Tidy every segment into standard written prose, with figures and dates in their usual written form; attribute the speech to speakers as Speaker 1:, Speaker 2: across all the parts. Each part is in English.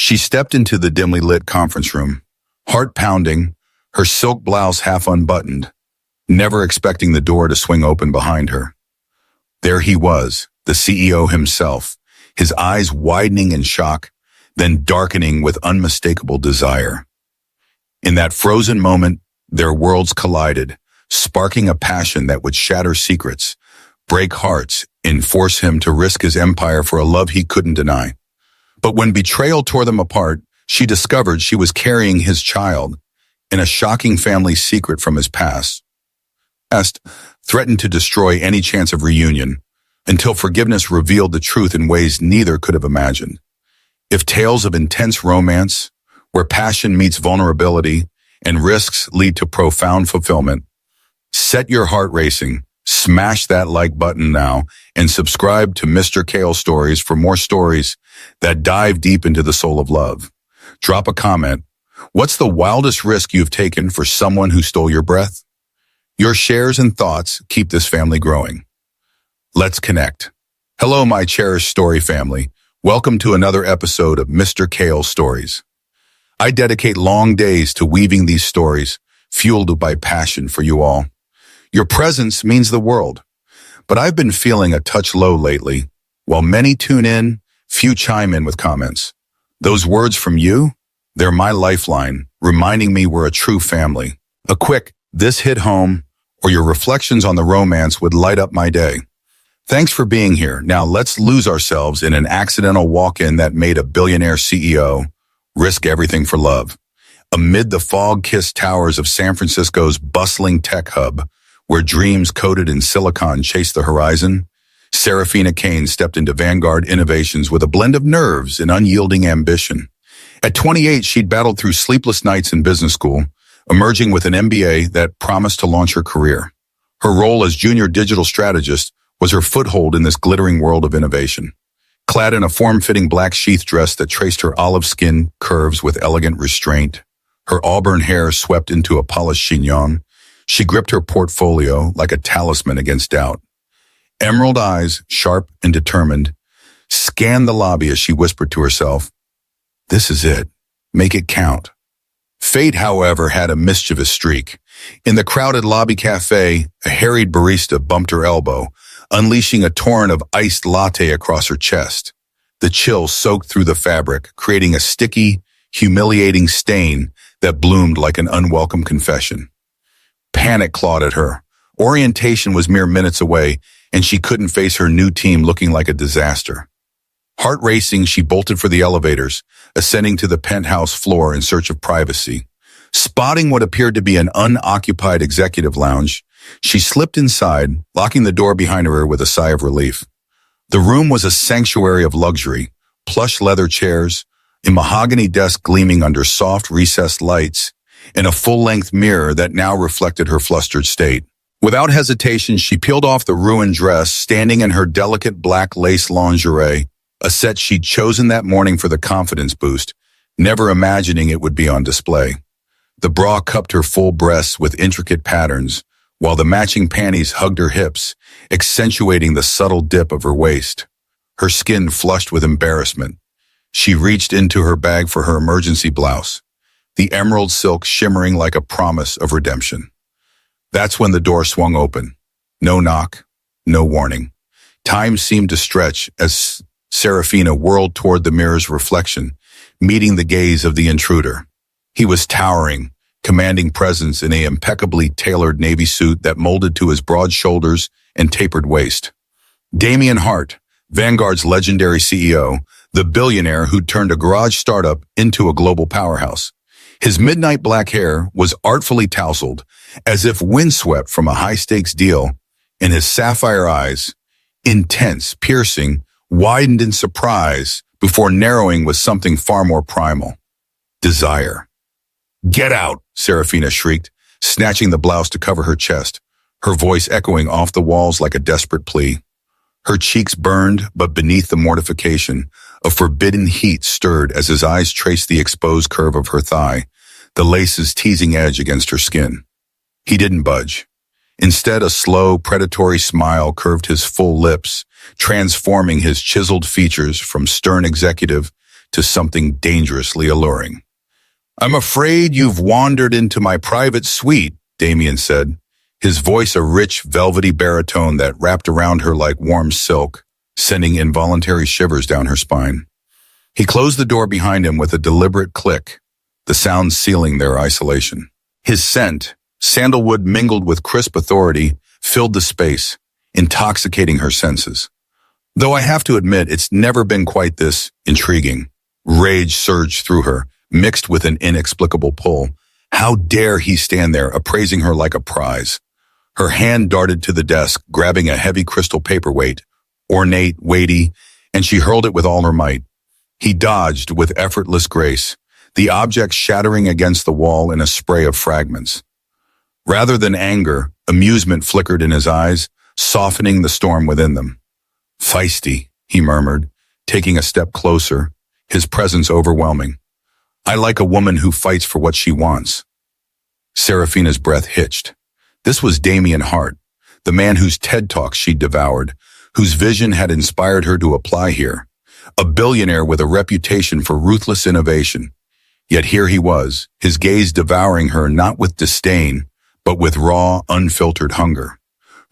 Speaker 1: She stepped into the dimly lit conference room, heart pounding, her silk blouse half unbuttoned, never expecting the door to swing open behind her. There he was, the CEO himself, his eyes widening in shock, then darkening with unmistakable desire. In that frozen moment, their worlds collided, sparking a passion that would shatter secrets, break hearts, and force him to risk his empire for a love he couldn't deny. But when betrayal tore them apart, she discovered she was carrying his child, in a shocking family secret from his past. Threatened to destroy any chance of reunion, until forgiveness revealed the truth in ways neither could have imagined. If tales of intense romance, where passion meets vulnerability and risks lead to profound fulfillment, set your heart racing, smash that like button now, and subscribe to Mr. Cael Stories for more stories that dive deep into the soul of love. Drop a comment. What's the wildest risk you've taken for someone who stole your breath? Your shares and thoughts keep this family growing. Let's connect. Hello, my cherished story family. Welcome to another episode of Mr. Cael Stories. I dedicate long days to weaving these stories, fueled by passion for you all. Your presence means the world, but I've been feeling a touch low lately. While many tune in, few chime in with comments. Those words from you, they're my lifeline, reminding me we're a true family. A quick, this hit home, or your reflections on the romance would light up my day. Thanks for being here. Now let's lose ourselves in an accidental walk-in that made a billionaire CEO risk everything for love. Amid the fog-kissed towers of San Francisco's bustling tech hub, where dreams coated in silicon chase the horizon, Serafina Cael stepped into Vanguard Innovations with a blend of nerves and unyielding ambition. At 28, she'd battled through sleepless nights in business school, emerging with an MBA that promised to launch her career. Her role as junior digital strategist was her foothold in this glittering world of innovation. Clad in a form-fitting black sheath dress that traced her olive skin curves with elegant restraint, her auburn hair swept into a polished chignon, she gripped her portfolio like a talisman against doubt. Emerald eyes, sharp and determined, scanned the lobby as she whispered to herself, "This is it. Make it count." Fate, however, had a mischievous streak. In the crowded lobby cafe, a harried barista bumped her elbow, unleashing a torrent of iced latte across her chest. The chill soaked through the fabric, creating a sticky, humiliating stain that bloomed like an unwelcome confession. Panic clawed at her. Orientation was mere minutes away, and she couldn't face her new team looking like a disaster. Heart racing, she bolted for the elevators, ascending to the penthouse floor in search of privacy. Spotting what appeared to be an unoccupied executive lounge, she slipped inside, locking the door behind her with a sigh of relief. The room was a sanctuary of luxury, plush leather chairs, a mahogany desk gleaming under soft recessed lights, and a full-length mirror that now reflected her flustered state. Without hesitation, she peeled off the ruined dress, standing in her delicate black lace lingerie, a set she'd chosen that morning for the confidence boost, never imagining it would be on display. The bra cupped her full breasts with intricate patterns, while the matching panties hugged her hips, accentuating the subtle dip of her waist. Her skin flushed with embarrassment. She reached into her bag for her emergency blouse, the emerald silk shimmering like a promise of redemption. That's when the door swung open. No knock, no warning. Time seemed to stretch as Serafina whirled toward the mirror's reflection, meeting the gaze of the intruder. He was towering, commanding presence in an impeccably tailored navy suit that molded to his broad shoulders and tapered waist. Damien Hart, Vanguard's legendary CEO, the billionaire who turned a garage startup into a global powerhouse. His midnight black hair was artfully tousled, as if windswept from a high-stakes deal, and his sapphire eyes, intense, piercing, widened in surprise before narrowing with something far more primal. Desire. "Get out!" Serafina shrieked, snatching the blouse to cover her chest, her voice echoing off the walls like a desperate plea. Her cheeks burned, but beneath the mortification, a forbidden heat stirred as his eyes traced the exposed curve of her thigh, the lace's teasing edge against her skin. He didn't budge. Instead, a slow, predatory smile curved his full lips, transforming his chiseled features from stern executive to something dangerously alluring. "I'm afraid you've wandered into my private suite," Damien said, his voice a rich, velvety baritone that wrapped around her like warm silk, sending involuntary shivers down her spine. He closed the door behind him with a deliberate click, the sound sealing their isolation. His scent, sandalwood mingled with crisp authority, filled the space, intoxicating her senses. Though I have to admit, it's never been quite this intriguing. Rage surged through her, mixed with an inexplicable pull. How dare he stand there, appraising her like a prize? Her hand darted to the desk, grabbing a heavy crystal paperweight, ornate, weighty, and she hurled it with all her might. He dodged with effortless grace, the object shattering against the wall in a spray of fragments. Rather than anger, amusement flickered in his eyes, softening the storm within them. "Feisty," he murmured, taking a step closer, his presence overwhelming. "I like a woman who fights for what she wants." Serafina's breath hitched. This was Damien Hart, the man whose TED Talks she'd devoured, whose vision had inspired her to apply here. A billionaire with a reputation for ruthless innovation. Yet here he was, his gaze devouring her not with disdain, but with raw, unfiltered hunger.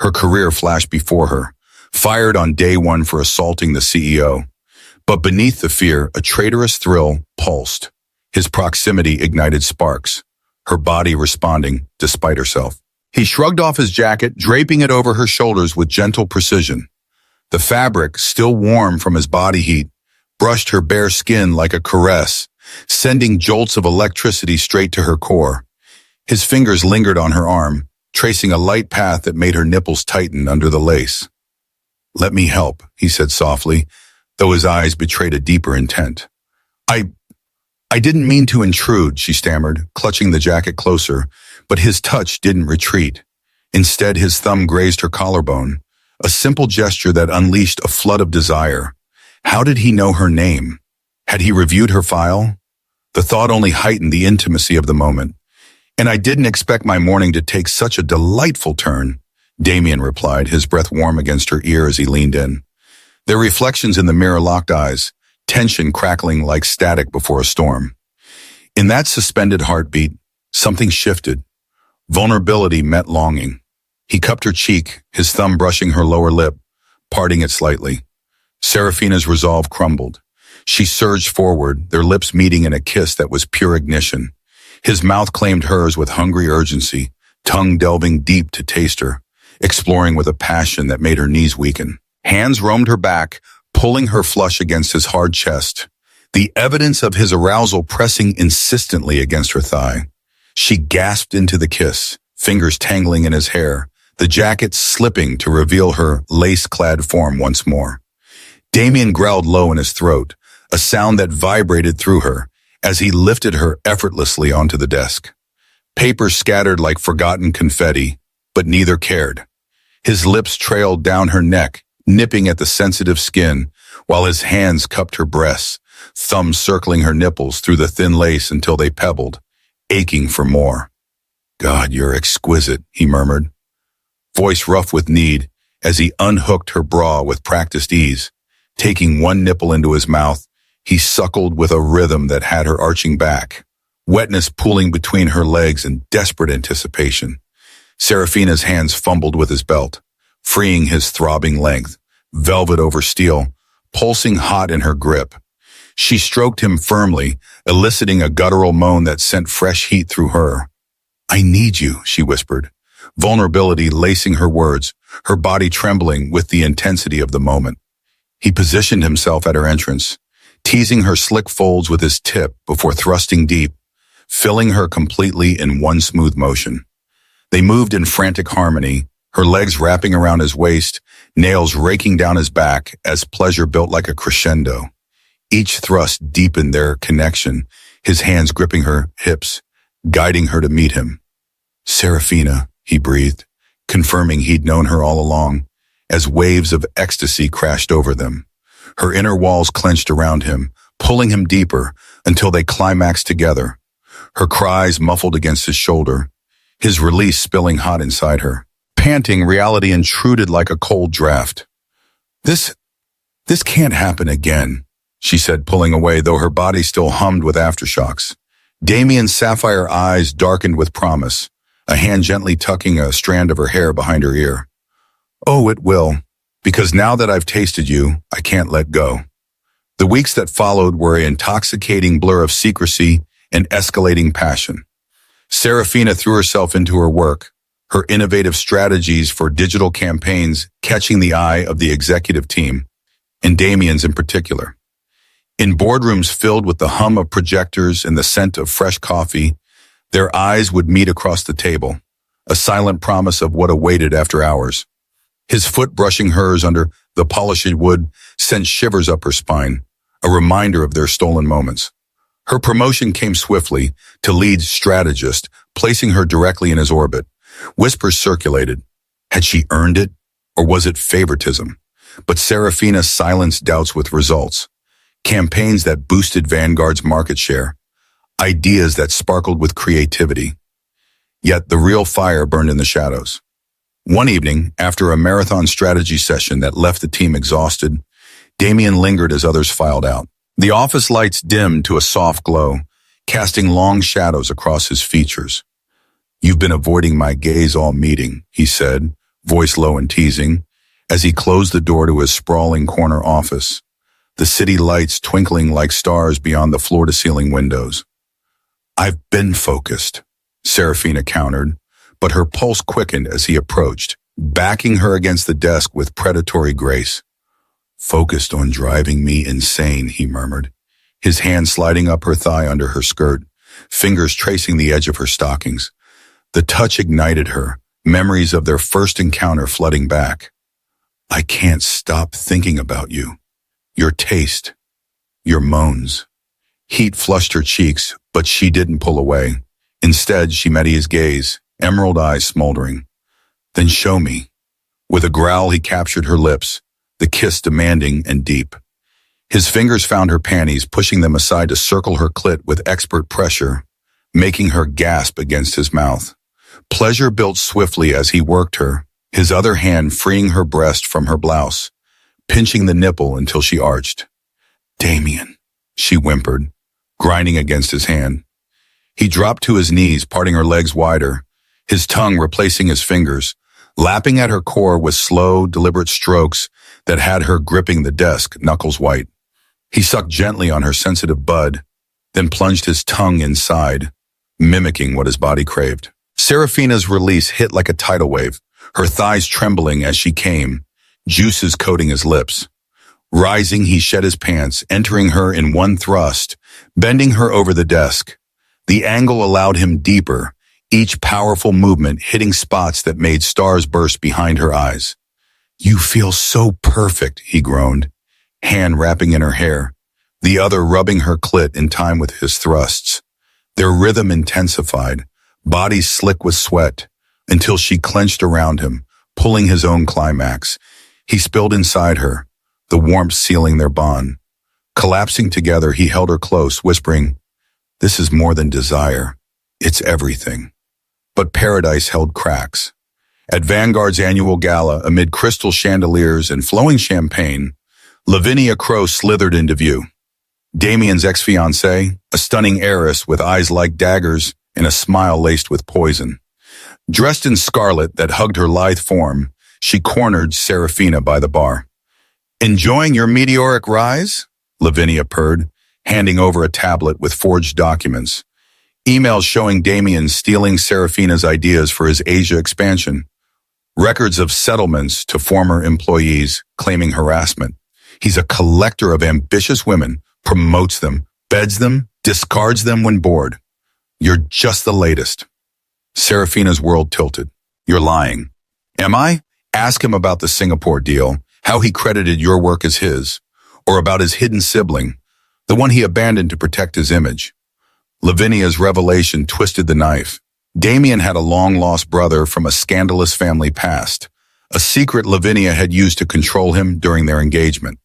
Speaker 1: Her career flashed before her, fired on day one for assaulting the CEO. But beneath the fear, a traitorous thrill pulsed. His proximity ignited sparks, her body responding despite herself. He shrugged off his jacket, draping it over her shoulders with gentle precision. The fabric, still warm from his body heat, brushed her bare skin like a caress, sending jolts of electricity straight to her core. His fingers lingered on her arm, tracing a light path that made her nipples tighten under the lace. "Let me help," he said softly, though his eyes betrayed a deeper intent. I didn't mean to intrude," she stammered, clutching the jacket closer, but his touch didn't retreat. Instead, his thumb grazed her collarbone, a simple gesture that unleashed a flood of desire. How did he know her name? Had he reviewed her file? The thought only heightened the intimacy of the moment. "And I didn't expect my morning to take such a delightful turn," Damien replied, his breath warm against her ear as he leaned in. Their reflections in the mirror locked eyes, tension crackling like static before a storm. In that suspended heartbeat, something shifted. Vulnerability met longing. He cupped her cheek, his thumb brushing her lower lip, parting it slightly. Serafina's resolve crumbled. She surged forward, their lips meeting in a kiss that was pure ignition. His mouth claimed hers with hungry urgency, tongue delving deep to taste her, exploring with a passion that made her knees weaken. Hands roamed her back, pulling her flush against his hard chest, the evidence of his arousal pressing insistently against her thigh. She gasped into the kiss, fingers tangling in his hair, the jacket slipping to reveal her lace-clad form once more. Damien growled low in his throat, a sound that vibrated through her as he lifted her effortlessly onto the desk. Papers scattered like forgotten confetti, but neither cared. His lips trailed down her neck, nipping at the sensitive skin, while his hands cupped her breasts, thumbs circling her nipples through the thin lace until they pebbled, aching for more. "God, you're exquisite," he murmured, voice rough with need, as he unhooked her bra with practiced ease. Taking one nipple into his mouth, he suckled with a rhythm that had her arching back, wetness pooling between her legs in desperate anticipation. Serafina's hands fumbled with his belt, freeing his throbbing length, velvet over steel, pulsing hot in her grip. She stroked him firmly, eliciting a guttural moan that sent fresh heat through her. "I need you," she whispered, vulnerability lacing her words, her body trembling with the intensity of the moment. He positioned himself at her entrance, teasing her slick folds with his tip before thrusting deep, filling her completely in one smooth motion. They moved in frantic harmony, her legs wrapping around his waist, nails raking down his back as pleasure built like a crescendo. Each thrust deepened their connection, his hands gripping her hips, guiding her to meet him. "Serafina," he breathed, confirming he'd known her all along, as waves of ecstasy crashed over them. Her inner walls clenched around him, pulling him deeper until they climaxed together. Her cries muffled against his shoulder, his release spilling hot inside her. Panting, reality intruded like a cold draft. This can't happen again," she said, pulling away, though her body still hummed with aftershocks. Damien's sapphire eyes darkened with promise, a hand gently tucking a strand of her hair behind her ear. Oh, it will, because now that I've tasted you, I can't let go. The weeks that followed were an intoxicating blur of secrecy and escalating passion. Serafina threw herself into her work, her innovative strategies for digital campaigns catching the eye of the executive team, and Damien's in particular. In boardrooms filled with the hum of projectors and the scent of fresh coffee, their eyes would meet across the table, a silent promise of what awaited after hours. His foot brushing hers under the polished wood sent shivers up her spine, a reminder of their stolen moments. Her promotion came swiftly to lead strategist, placing her directly in his orbit. Whispers circulated. Had she earned it, or was it favoritism? But Serafina silenced doubts with results. Campaigns that boosted Vanguard's market share. Ideas that sparkled with creativity. Yet the real fire burned in the shadows. One evening, after a marathon strategy session that left the team exhausted, Damien lingered as others filed out. The office lights dimmed to a soft glow, casting long shadows across his features. You've been avoiding my gaze all meeting, he said, voice low and teasing, as he closed the door to his sprawling corner office, the city lights twinkling like stars beyond the floor-to-ceiling windows. I've been focused, Serafina countered, but her pulse quickened as he approached, backing her against the desk with predatory grace. Focused on driving me insane, he murmured, his hand sliding up her thigh under her skirt, fingers tracing the edge of her stockings. The touch ignited her, memories of their first encounter flooding back. I can't stop thinking about you. Your taste. Your moans. Heat flushed her cheeks, but she didn't pull away. Instead, she met his gaze, emerald eyes smoldering. Then show me. With a growl, he captured her lips, the kiss demanding and deep. His fingers found her panties, pushing them aside to circle her clit with expert pressure, making her gasp against his mouth. Pleasure built swiftly as he worked her, his other hand freeing her breast from her blouse, pinching the nipple until she arched. Damien, she whimpered, grinding against his hand. He dropped to his knees, parting her legs wider, his tongue replacing his fingers, lapping at her core with slow, deliberate strokes that had her gripping the desk, knuckles white. He sucked gently on her sensitive bud, then plunged his tongue inside, mimicking what his body craved. Serafina's release hit like a tidal wave, her thighs trembling as she came, juices coating his lips. Rising, he shed his pants, entering her in one thrust, bending her over the desk. The angle allowed him deeper, each powerful movement hitting spots that made stars burst behind her eyes. You feel so perfect, he groaned, hand wrapping in her hair, the other rubbing her clit in time with his thrusts. Their rhythm intensified, bodies slick with sweat, until she clenched around him, pulling his own climax. He spilled inside her, the warmth sealing their bond. Collapsing together, he held her close, whispering, "This is more than desire. It's everything." But paradise held cracks. At Vanguard's annual gala, amid crystal chandeliers and flowing champagne, Lavinia Crowe slithered into view. Damien's ex-fiancée, a stunning heiress with eyes like daggers and a smile laced with poison. Dressed in scarlet that hugged her lithe form, she cornered Serafina by the bar. Enjoying your meteoric rise? Lavinia purred, handing over a tablet with forged documents. Emails showing Damien stealing Serafina's ideas for his Asia expansion. Records of settlements to former employees claiming harassment. He's a collector of ambitious women, promotes them, beds them, discards them when bored. You're just the latest. Serafina's world tilted. You're lying. Am I? Ask him about the Singapore deal, how he credited your work as his, or about his hidden sibling, the one he abandoned to protect his image. Lavinia's revelation twisted the knife. Damien had a long-lost brother from a scandalous family past, a secret Lavinia had used to control him during their engagement.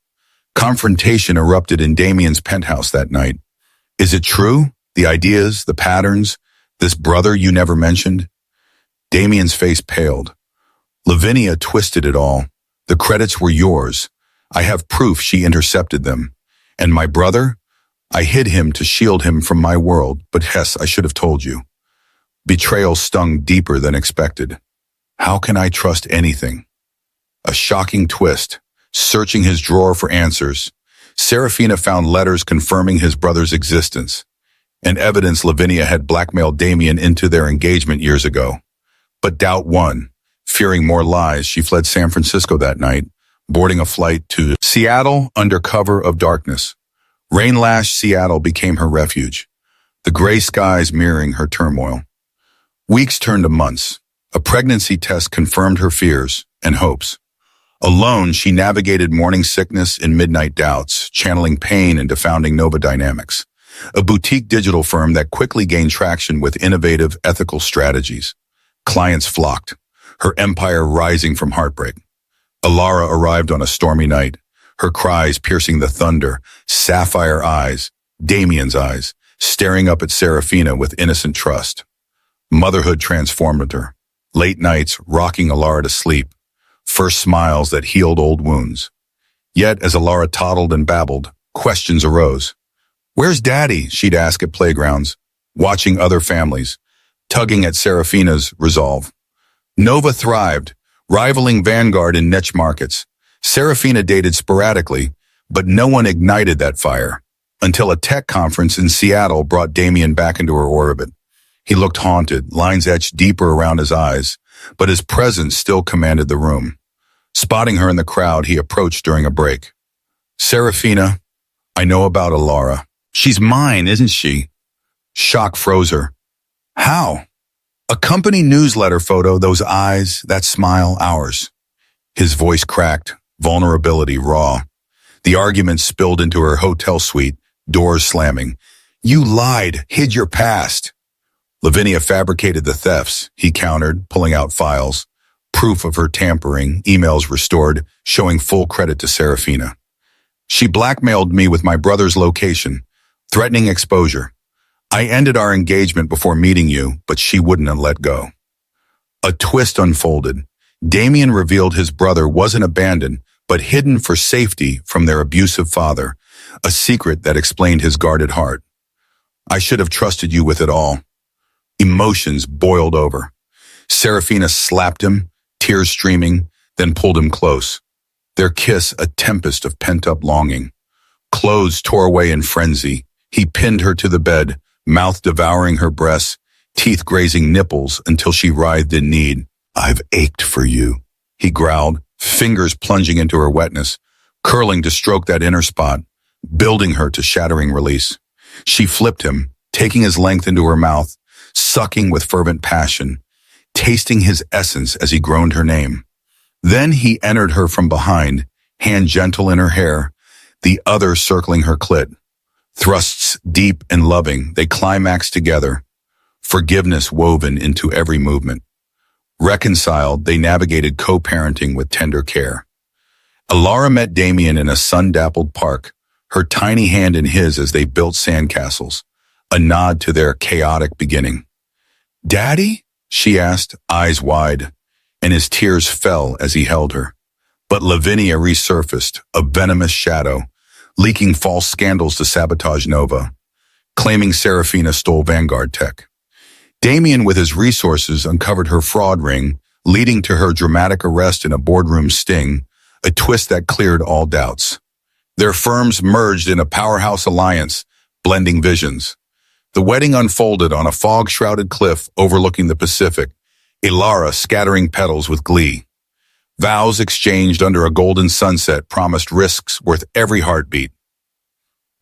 Speaker 1: Confrontation erupted in Damien's penthouse that night. Is it true? The ideas, the patterns, this brother you never mentioned? Damien's face paled. Lavinia twisted it all. The credits were yours. I have proof she intercepted them. And my brother? I hid him to shield him from my world, but Hess, I should have told you. Betrayal stung deeper than expected. How can I trust anything? A shocking twist. Searching his drawer for answers, Serafina found letters confirming his brother's existence, and evidence Lavinia had blackmailed Damien into their engagement years ago. But doubt won. Fearing more lies, she fled San Francisco that night, boarding a flight to Seattle under cover of darkness. Rain-lashed Seattle became her refuge, the gray skies mirroring her turmoil. Weeks turned to months. A pregnancy test confirmed her fears and hopes. Alone, she navigated morning sickness and midnight doubts, channeling pain into founding Nova Dynamics, a boutique digital firm that quickly gained traction with innovative, ethical strategies. Clients flocked, her empire rising from heartbreak. Alara arrived on a stormy night, her cries piercing the thunder, sapphire eyes, Damien's eyes, staring up at Serafina with innocent trust. Motherhood transformed her. Late nights rocking Alara to sleep, first smiles that healed old wounds. Yet, as Alara toddled and babbled, questions arose. Where's Daddy? She'd ask at playgrounds, watching other families, tugging at Serafina's resolve. Nova thrived, rivaling Vanguard in niche markets. Serafina dated sporadically, but no one ignited that fire, until a tech conference in Seattle brought Damien back into her orbit. He looked haunted, lines etched deeper around his eyes, but his presence still commanded the room. Spotting her in the crowd, he approached during a break. Serafina, I know about Alara. She's mine, isn't she? Shock froze her. How? A company newsletter photo, those eyes, that smile, ours. His voice cracked, vulnerability raw. The argument spilled into her hotel suite, doors slamming. You lied, hid your past. Lavinia fabricated the thefts, he countered, pulling out files. Proof of her tampering, emails restored, showing full credit to Serafina. She blackmailed me with my brother's location, threatening exposure. I ended our engagement before meeting you, but she wouldn't have let go. A twist unfolded. Damien revealed his brother wasn't abandoned, but hidden for safety from their abusive father, a secret that explained his guarded heart. I should have trusted you with it all. Emotions boiled over. Serafina slapped him, tears streaming, then pulled him close. Their kiss a tempest of pent-up longing. Clothes tore away in frenzy. He pinned her to the bed, mouth devouring her breasts, teeth grazing nipples until she writhed in need. I've ached for you, he growled, fingers plunging into her wetness, curling to stroke that inner spot, building her to shattering release. She flipped him, taking his length into her mouth, sucking with fervent passion, tasting his essence as he groaned her name. Then he entered her from behind, hand gentle in her hair, the other circling her clit. Thrusts deep and loving, they climaxed together, forgiveness woven into every movement. Reconciled, they navigated co-parenting with tender care. Alara met Damien in a sun-dappled park, her tiny hand in his as they built sandcastles, a nod to their chaotic beginning. Daddy? She asked, eyes wide, and his tears fell as he held her. But Lavinia resurfaced, a venomous shadow, leaking false scandals to sabotage Nova, claiming Serafina stole Vanguard tech. Damien, with his resources, uncovered her fraud ring, leading to her dramatic arrest in a boardroom sting, a twist that cleared all doubts. Their firms merged in a powerhouse alliance, blending visions. The wedding unfolded on a fog-shrouded cliff overlooking the Pacific, Alara scattering petals with glee. Vows exchanged under a golden sunset promised risks worth every heartbeat.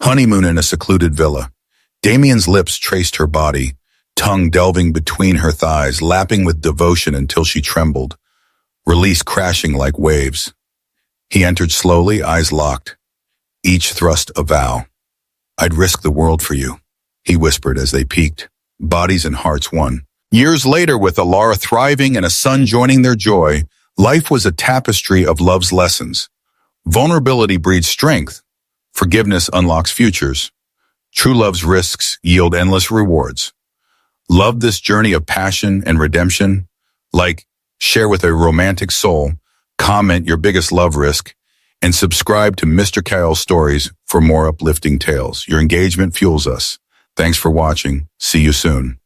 Speaker 1: Honeymoon in a secluded villa. Damien's lips traced her body, tongue delving between her thighs, lapping with devotion until she trembled, release crashing like waves. He entered slowly, eyes locked, each thrust a vow. I'd risk the world for you, he whispered as they peaked, bodies and hearts one. Years later, with Alara thriving and a son joining their joy, life was a tapestry of love's lessons. Vulnerability breeds strength. Forgiveness unlocks futures. True love's risks yield endless rewards. Love this journey of passion and redemption? Like, share with a romantic soul, comment your biggest love risk, And subscribe to Mr. Cael Stories for more uplifting tales. Your engagement fuels us. Thanks for watching. See you soon.